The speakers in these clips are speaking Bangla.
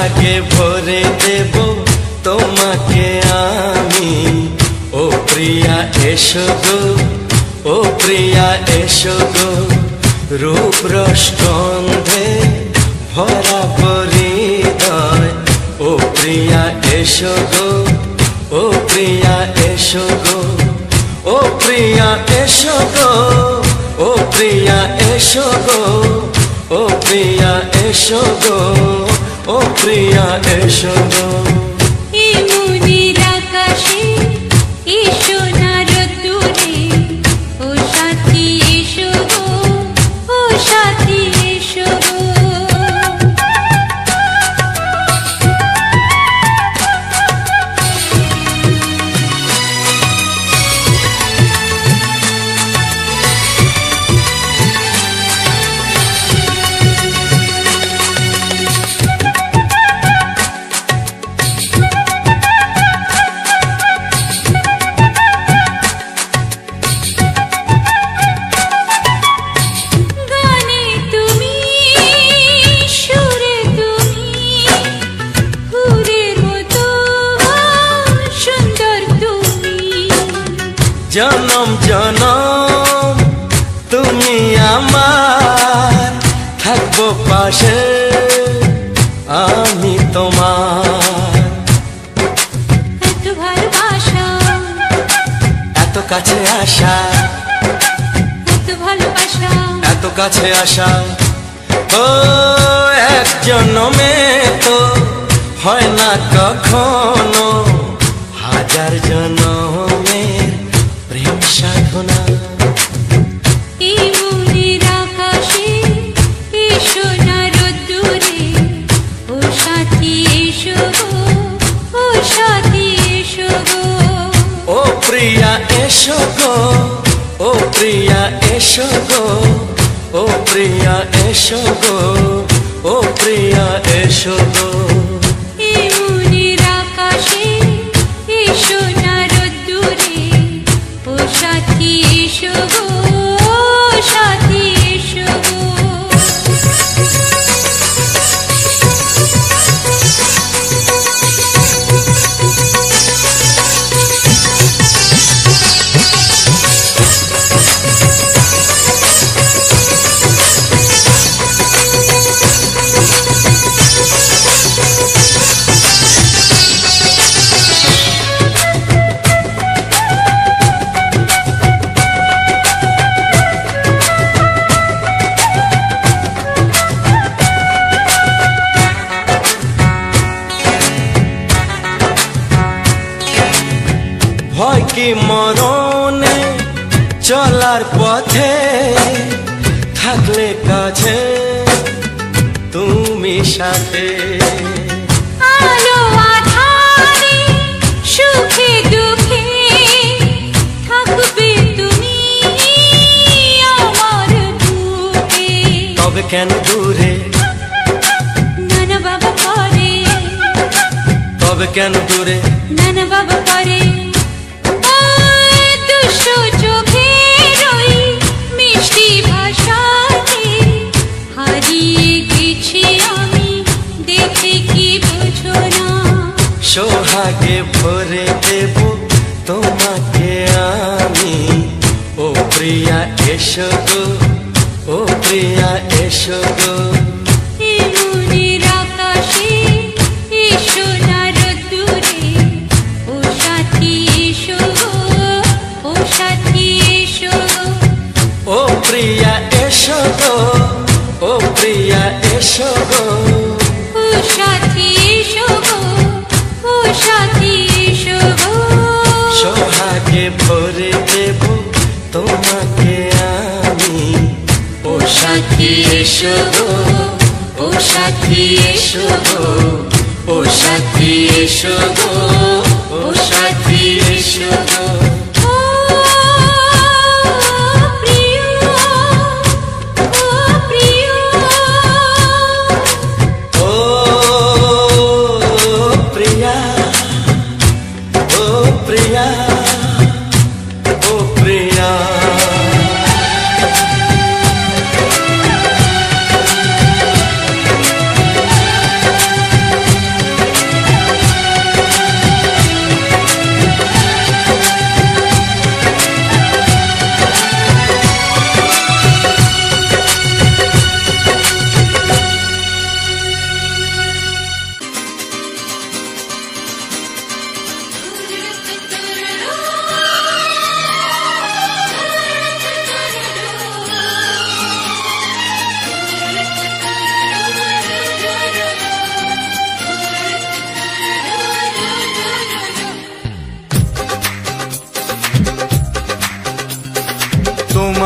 সোহাগে ভরে দেব তোমাকে আমি। ও প্রিয়া এসো গো, ও প্রিয়া এসো গো, রূপ রস গন্ধে ভরা হৃদয়। ও প্রিয়া এসো গো, ও প্রিয়া এসো গো, ও প্রিয়া এসো গো, ও প্রিয়া এসো গো, ও প্রিয়া এসো গো, ও প্রিয়া এসো গো। জনম জনম তুমি আমার, থাকবো পাশে আমি তোমার। এত ভালোবাসা, এত কাছে আসা, এত ভালোবাসা, এত কাছে আসা। ও এক জন্মে তো হয় না কখনো, হাজার জন্মের প্রেম সাধনা। এই মনের আকাশে এই সোনার রোদ্দুরে, ও সাথী এসো গো, ও সাথী এসো গো। ও প্রিয়া এসো গো, ও প্রিয়া এসো গো, ও প্রিয়া এসো গো, ও প্রিয়া এসো গো। এই মনের আকাশে এই সোনার রোদ্দুরে, ও সাথী এসো গো, ও সাথী এসো গো। ভয় কি মরণে চলার পথে, থাকলে কাছে তুমি সাথে। আলো আঁধারে সুখে দুঃখে থাকবে তুমি আমার বুকে। তবে কেন দূরে, নানা বাবা করে, তবে কেন দূরে, নানা বাবা করে। দুষ্ট চোখের ওই মিষ্টি ভাষাতে হারিয়ে গেছি আমি, দেখে কি বোঝো না। সোহাগে ভরে দেব তোমাকে আমি। ও প্রিয়া এসো গো, ও প্রিয়া এসো গো। এই মনের আকাশে এই সোনার রোদ্দুরে, ও সাথী এসো গো, ও সাথী এসো গো। ও প্রিয়া এসো গো, ও প্রিয়া এসো গো, ও সাথী এসো গো, ও সাথী এসো গো। সোহাগে ভরে দেব তোমাকে আমি। ও সাথী এসো গো, ও সাথী এসো গো, ও সাথী এসো গো, ও সাথী এসো গো।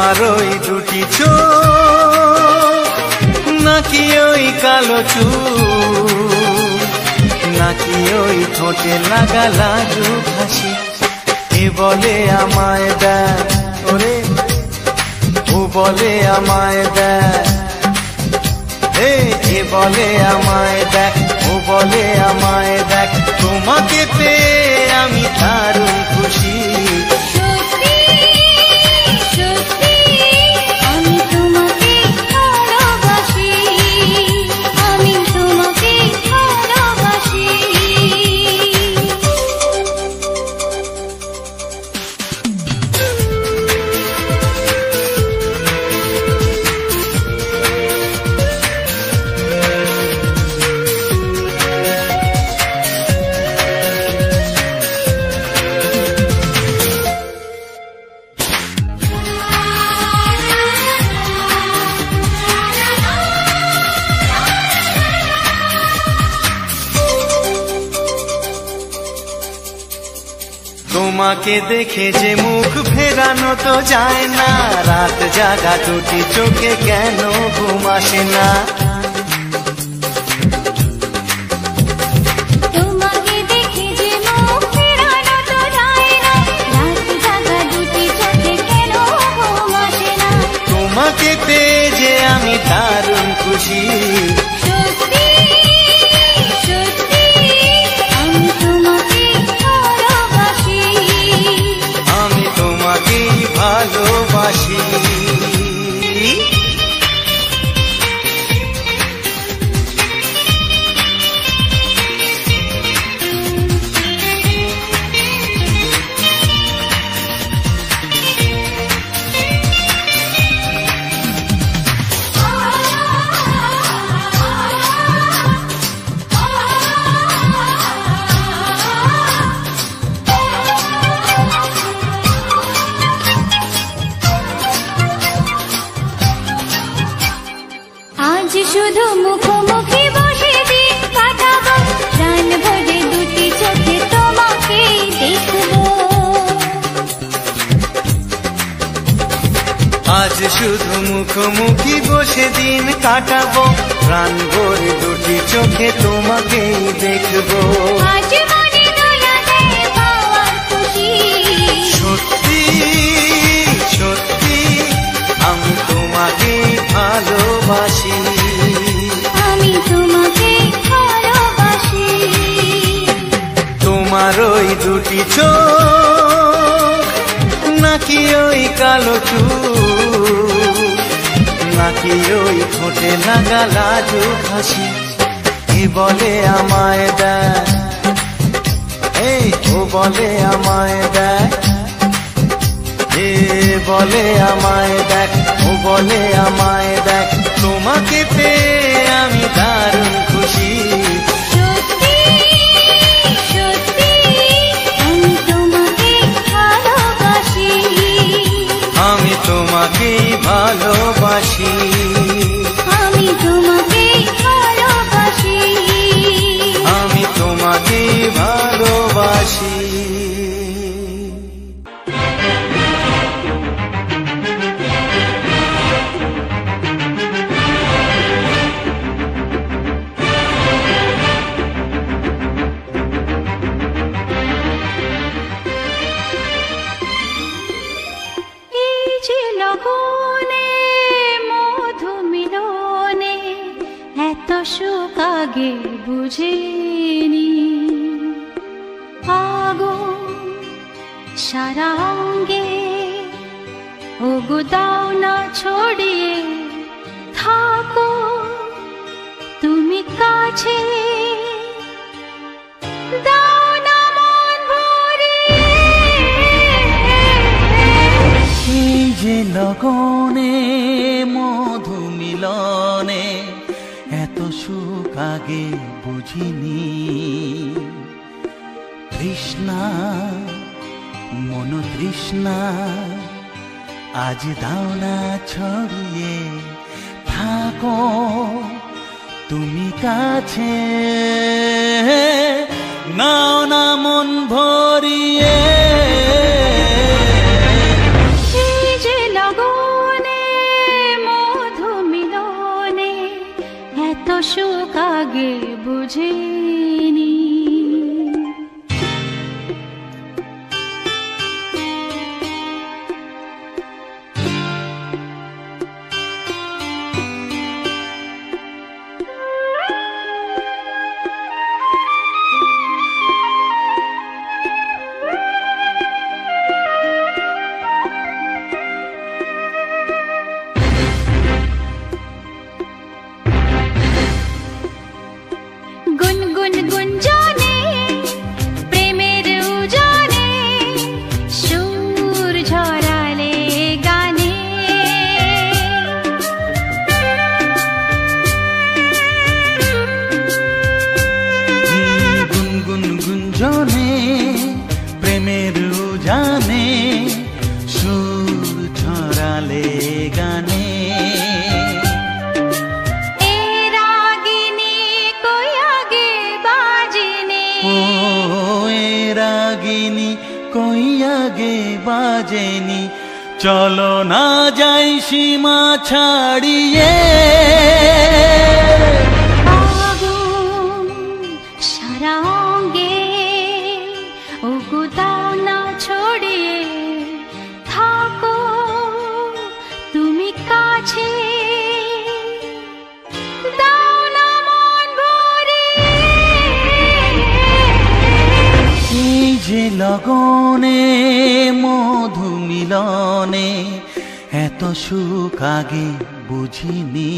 তোমার ওই দুটি চোখ নাকি ওই কালো চুল নাকি ওই ঠোঁটে লাগা লাজু হাসি এ বলে আমায় দেখ ওরে ও বলে আমায় দেখ এ বলে আমায় দেখ ও বলে আমায় দেখ তোমাকে পেয়ে আমি দারুণ খুশি সত্যি সত্যি আমি তোমাকে ভালোবাসি আমি তোমাকে ভালোবাসি তোমাকে দেখে যে মুখ ফেরানো তো যায় না রাত জাগা দুটি চোখে কেন ঘুম আসে না তোমাকে দেখে যে মুখ ফেরানো তো যায় না রাত জাগা দুটি চোখে কেন ঘুম আসে না তোমাকে পেয়ে যে আমি দারুণ খুশি সত্যি সত্যি আমি তোমাকে ভালোবাসি আমি তোমাকেই ভালোবাসি আজ শুধু মুখোমুখি বসে দিন কাটাবো প্রাণ ভরে দুটি চোখে তোমাকে দেখবো আজ শুধু মুখোমুখি বসে দিন কাটাবো প্রাণ ভরে দুটি চোখে তোমাকেই দেখবো আজ মনে দোলা দেয় পাওয়ার খুশি সত্যি সত্যি আমি তোমাকেই ভালোবাসি আমি তোমাকে ভালোবাসি তোমার ওই দুটি চোখ নাকি ওই কালো চুল নাকি ওই ঠোঁটে লাগা লাজু হাসি এ বলে আমায় দেখ ও বলে আমায় দেখ এ বলে আমায় দেখ ও বলে আমায় দেখ তোমাকে পেয়ে আমি দারুণ খুশি সত্যি সত্যি আমি তোমাকে ভালোবাসি আমি তোমাকেই ভালোবাসি আমি তোমাকে ভালোবাসি আমি তোমাকেই ভালোবাসি এই যে লগনে মধু মিলনে এত সুখ আগে বুঝিনি আগুন সারা অঙ্গে ওগো দাও না ছড়িয়ে থাকো তুমি কাছে দাও না মন ভরিয়ে এই যে লগনে মধু মিলনে এত সুখ আগে বুঝিনি তৃষ্ণা মন তৃষ্ণা আজ দাও না ছড়িয়ে থাকো তুমি কাছে নাও না মন ভরিয়ে এই যে লগন আগে বুঝিনি। গুনগুন গুঞ্জনে প্রেমের উজানে সুর ঝরালে গানে, গুনগুন গুঞ্জনে প্রেমের উজানে সুর ঝরালে গানে, রাগিনী কই আগে বাজেনি, চলো না যাই সীমা ছাড়িয়ে। আগুন সারা অঙ্গে ওগো দাও না ছড়িয়ে, থাকো তুমি কাছে, দাও না মন ভরিয়ে। এই যে লগনে মধু মিলনে এত সুখ আগে বুঝিনি।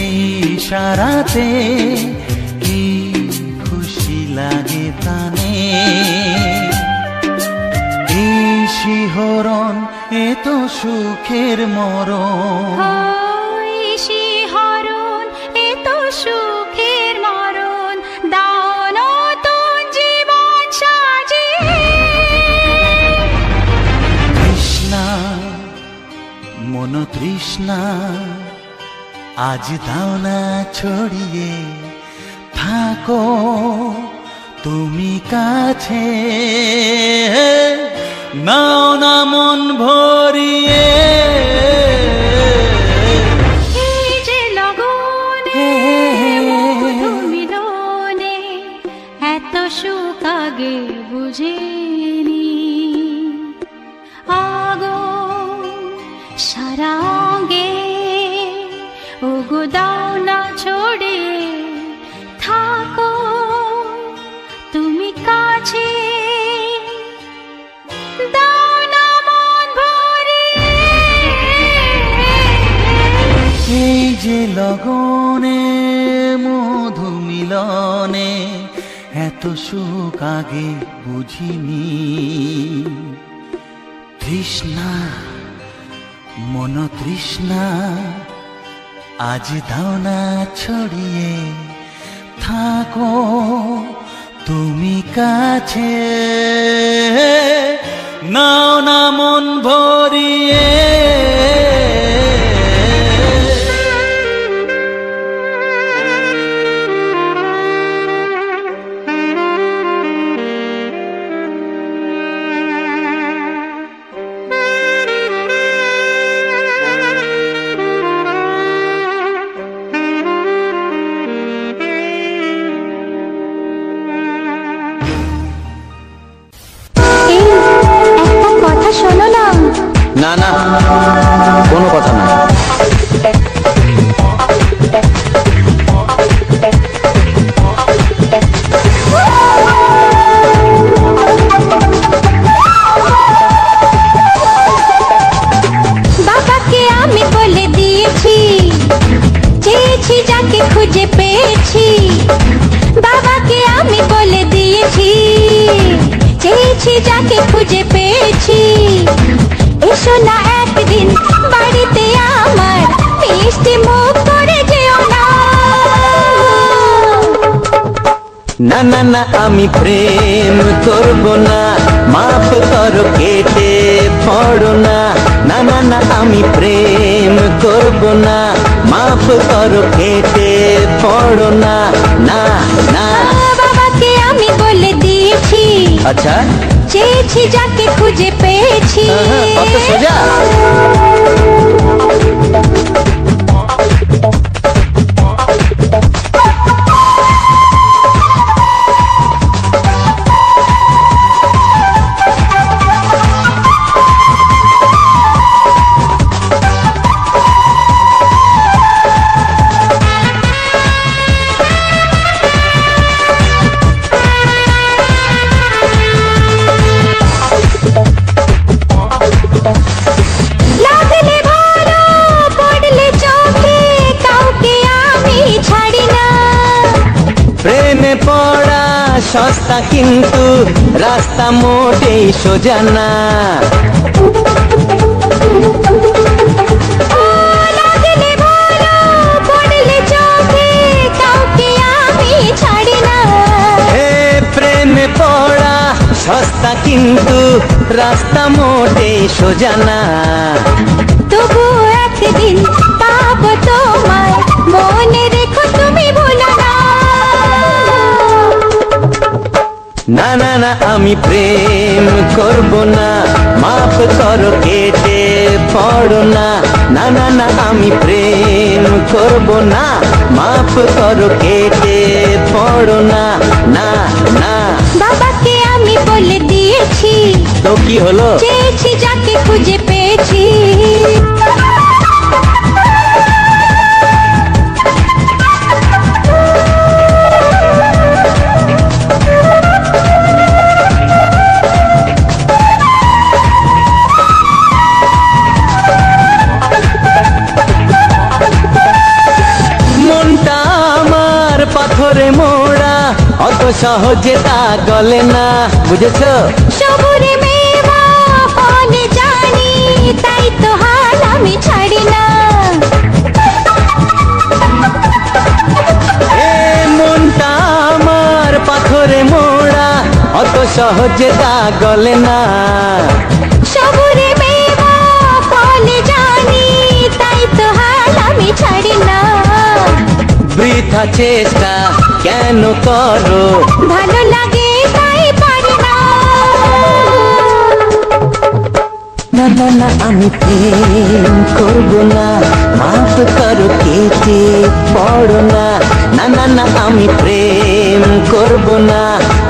এই ইশারাতে কি খুশি লাগে প্রাণে, এই শিহরণ এ তো সুখের মরণ, শিহরণ এ তো সুখের মরণ, দাও নতুন জীবন সাজিয়ে। তৃষ্ণা মন তৃষ্ণা আজ দাও না ছড়িয়ে, থাকো তুমি কাছে, নাও না মন ভরিয়ে। এই যে লগনে মধু মিলনে এত সুখ আগে বুঝিনি। আগুন সারা অঙ্গে ওগো দাও না ছড়িয়ে, থাকো তুমি কাছে, দাও না মন ভরিয়ে। এই যে লগনে মধু মিলনে এত সুখ আগে বুঝিনি। তৃষ্ণা মন তৃষ্ণা আজ দাও না ছড়িয়ে, থাকো তুমি কাছে, নাও না মন ভরিয়ে। কথা শোনো না। না না খুঁজে পেয়েছি, বাবাকে আমি বলে দিয়েছি, চেয়েছি যাকে খুঁজে পেয়েছি, এসো না একদিন বাড়িতে আমার, মিষ্টি মুখ করে যেও না। না না না আমি প্রেম করব না, মাফ করো কেটে পড়ো না। না না না আমি প্রেম করব না, মাফ করো কেটে পড়ো না। না না বাবাকে আমি বলে দিয়েছি, আচ্ছা চেয়েছি যাকে খুঁজে পেয়েছি। কত সোজা। লাগলে ভালো, পড়লে চোখে, কাউকে আমি ছাড়ি না। প্রেমে পড়া সস্তা কিন্তু রাস্তা মোটেই সোজা না। লাগলে ভালো, পড়লে চোখে, কাউকে আমি ছাড়ি না। হে প্রেমে পড়া সস্তা কিন্তু রাস্তা মোটেই সোজা না। তবু একদিন পাবো তোমায়, মনে রেখো তুমি ভুলো না। না না না আমি প্রেম করব না, মাফ করো কেটে পড়ো না। না না না আমি প্রেম করব না, মাফ করো কেটে পড়ো না। না না বাবাকে আমি বলে দিয়েছি, তো কি হলো? চেয়েছি যাকে খুঁজে পেয়েছি। মনটা আমার পাথরে মোড়া, অত সহজে তা গলে না, বুঝেছো? সবুরে মেওয়া ফলে জানি, তাই তো হাল আমি ছাড়ি না। এ মনটা আমার পাথরে মোড়া, অত সহজে তা গলে না। সবুরে মেওয়া ফলে জানি, তাই তো হাল আমি ছাড়ি না। বৃথা চেষ্টা কেন করো, ভালো লাগে তাই পারি না। না না না আমি প্রেম করব না, মাফ করো কেটে পড়ো না। না না না আমি প্রেম করব না,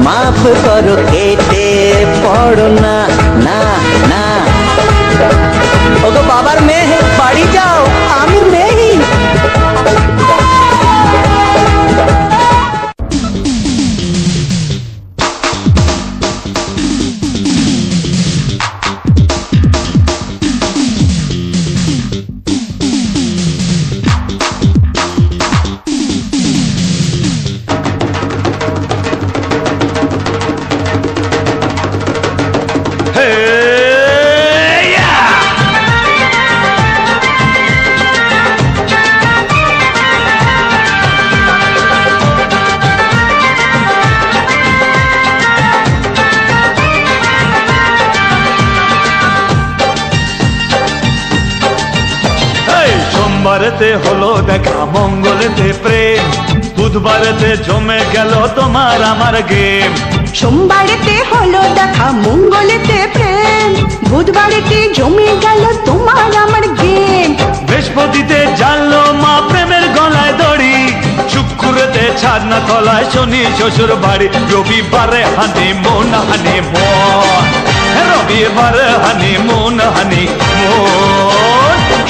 মাফ করো কেটে পড়ো না। না না ওগো বাবার মেয়ে বাড়ি যাও, আমি নেই। সোমবারেতে হলো দেখা, মঙ্গলেতে প্রেম, বুধবারেতে জমে গেল তোমার আমার গেম। সোমবারেতে হলো দেখা, মঙ্গলেতে প্রেম, বুধবারেতে জমে গেল তোমার আমার গেম। বৃহস্পতিতে জানলো মা প্রেমের গলায় দড়ি, শুক্রতে ছাদনা তলায় শনি শ্বশুর বাড়ি, রবিবারে হানিমুন হানিমুন, রবিবারে হানিমুন হানিমুন।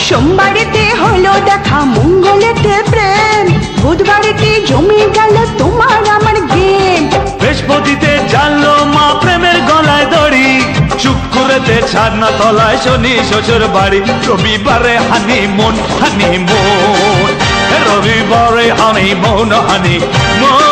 সোমবারেতে হলো দেখা, মঙ্গলেতে প্রেম, বুধবারেতে জমে গেল তোমার আমার গেম। বৃহস্পতিতে জানলো মা প্রেমের গলায় দড়ি, শুক্রতে ছাদনা তলায় শনি শ্বশুর বাড়ি, রবিবারে হানিমুন হানিমুন, রবিবারে হানিমুন হানিমুন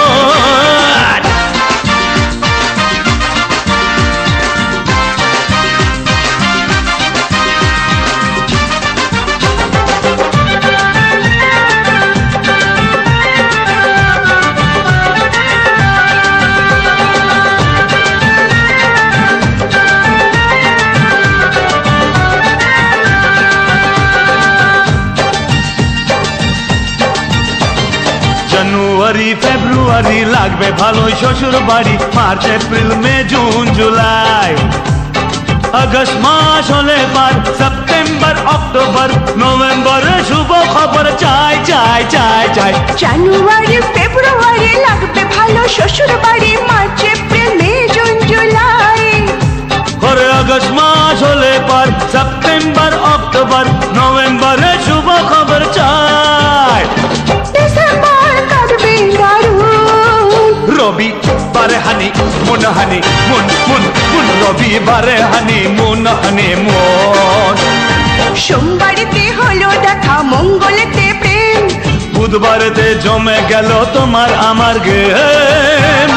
জানুয়ারি ফেব্রুয়ারি লাগবে ভালোই শ্বশুর বাড়ি, March April May June July, August মাস হলে পার, সেপ্টেম্বর অক্টোবর নভেম্বরে শুভ খবর চাই চাই চাই চাই। জানুয়ারি ফেব্রুয়ারি লাগবে ভালো শ্বশুর বাড়ি, March April May June July, করে আগস্ট মাস হলে পার, সেপ্টেম্বর অক্টোবর নভেম্বরে শুভ খবর চাই। ডিসেম্বর কাটবে দারুণ, রবিবারে হানিমুন হানিমুন মুন মুন, রবিবারে হানিমুন হানিমুন। সোমবারেতে হলো দেখা মঙ্গলেতে প্রেম, বুধবারেতে জমে গেল তোমার আমার গেম।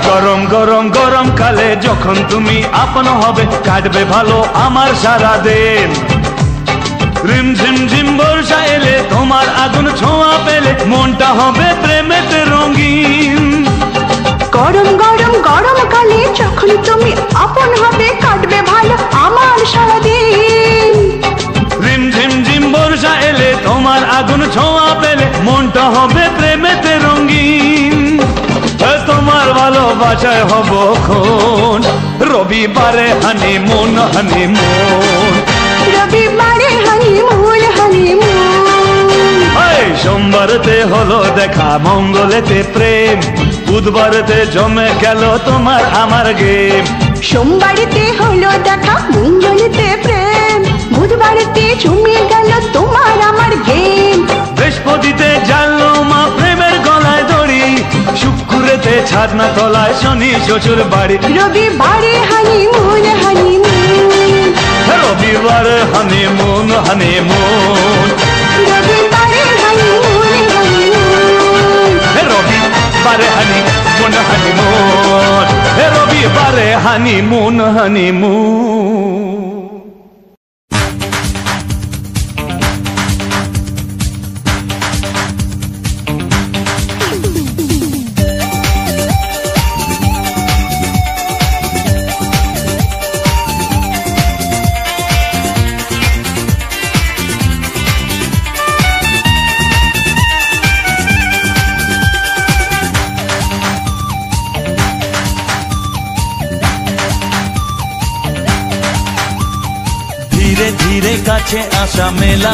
গরম গরম গরম কালে যখন তুমি আপন হবে, কাটবে ভালো আমার সারা দিন। রিম ঝিম ঝিম বর্ষা এলে তোমার আগুন ছোঁয়া পেলে মনটা হবে প্রেমেতে রঙিন। গরম গরম গরম কালে যখন তুমি আপন হবে, কাটবে ভালো আমার সারাদিন। রিম ঝিম ঝিম বর্ষা এলে তোমার আগুন ছোঁয়া পেলে মনটা হবে প্রেমেতে রঙিন। তোমার ভালোবাসায় হব খুন, রবিবারে হানিমুন হানিমুন, রবিবারে হানিমুন হানিমুন। সোমবারেতে হলো দেখা মঙ্গলেতে প্রেম, বুধবারেতে জমে গেল তোমার আমার গেম। সোমবারেতে হলো দেখা মঙ্গলেতে প্রেম, বুধবারেতে জমে গেল তোমার আমার গেম। বৃহস্পতিতে জানলো মা প্রেমের গলায় দড়ি, শুক্রেতে ছাদনা তলায় শনি শ্বশুর বাড়ি। রবিবারে হানিমুন হানিমুন, রবিবারে হানিমুন হানিমুন, রবিবারে হানিমুন হানিমুন, রবিবারে হানিমুন হানিমুন, রবিবারে হানিমুন হানিমুন। ধীরে ধীরে কাছে আসা মেলা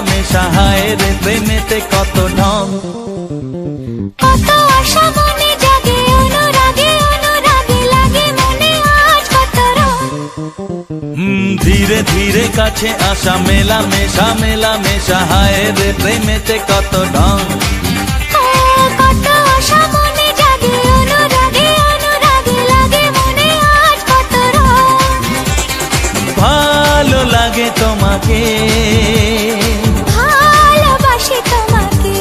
মেশা, হায় রে প্রেমেতে কত ঢং, কত আশা মনে জাগে, অনুরাগে অনুরাগে লাগে মনে আজ কত রং। ধীরে ধীরে কাছে আসা মেলা মেশা, হায় রে প্রেমেতে কত ঢং। কত আশা মনে জাগে, অনুরাগে অনুরাগে লাগে মনে আজ কত রং। ভালো লাগে তোমাকে, ভালোবাসি তোমাকে।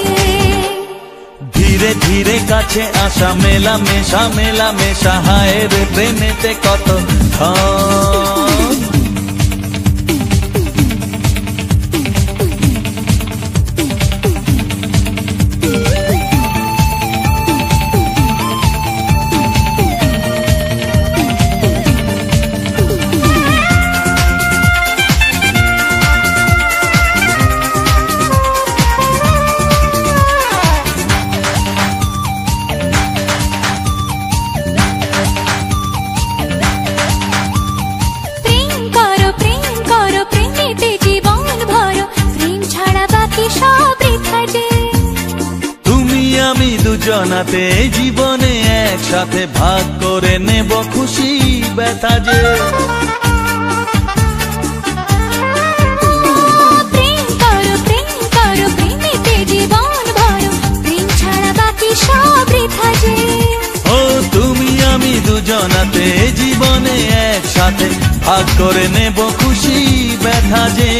ধীরে ধীরে কাছে আসা মেলা মেশা, হায় রে প্রেমেতে কত ঢং। দুজনাতে জীবনে একসাথে ভাগ করে নেব খুশি ব্যথা যে। জীবনে একসাথে ভাগ করে নেব খুশি ব্যথা যে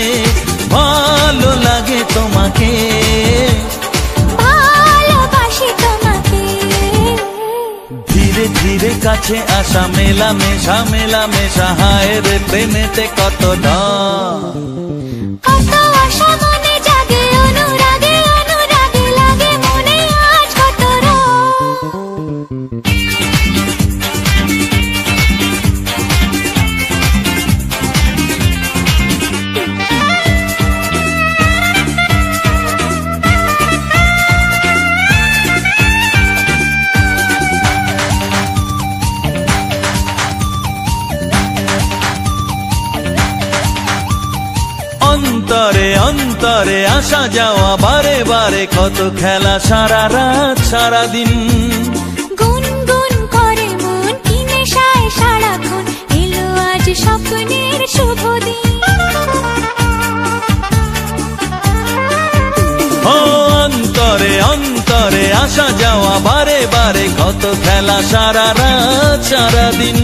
ভালো লাগে তোমাকে ভালোবাসি তোমাকে ধীরে ধীরে কাছে আসা মেলামেশা মেলামেশা হায় রে প্রেমেতে কত ঢং কত আশা মনে জাগে অনুরাগে অনুরাগে লাগে মনে আজ কত অন্তরে অন্তরে আসা যাওয়া বারে বারে কত খেলা সারা রাত সারা দিন গুনগুন করে মন কি নেশায় সারাক্ষণ এলো আজ স্বপ্নের শুভ দিন ও অন্তরে অন্তরে আসা যাওয়া বারে বারে কত খেলা সারা রাত সারা দিন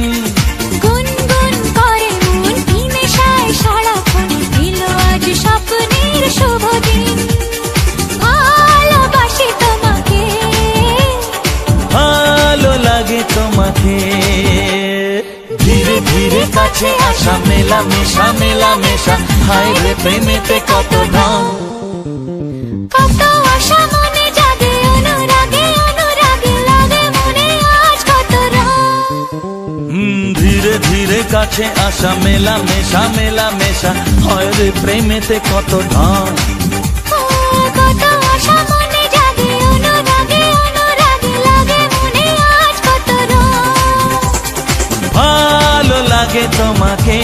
গুনগুন করে মন কি নেশায় সারাক্ষণ এলো আজ স্বপ্নের শুভ দিন ভালোবাসি তোমাকে ভালো লাগে তোমাকে ধীরে ধীরে কাছে আসা মেলামেশা মেলামেশা হায় রে প্রেমেতে কত ঢং কত আশা মনে জাগে অনুরাগে অনুরাগে লাগে মনে আজ কত ধীরে ধীরে কাছে আসা মেলামেশা মেলামেশা হয় রে প্রেমেতে কত ঢং কত আশা মনে জাগে অনুরাগে অনুরাগে লাগে মনে আজ কত ভালো লাগে তোমাকে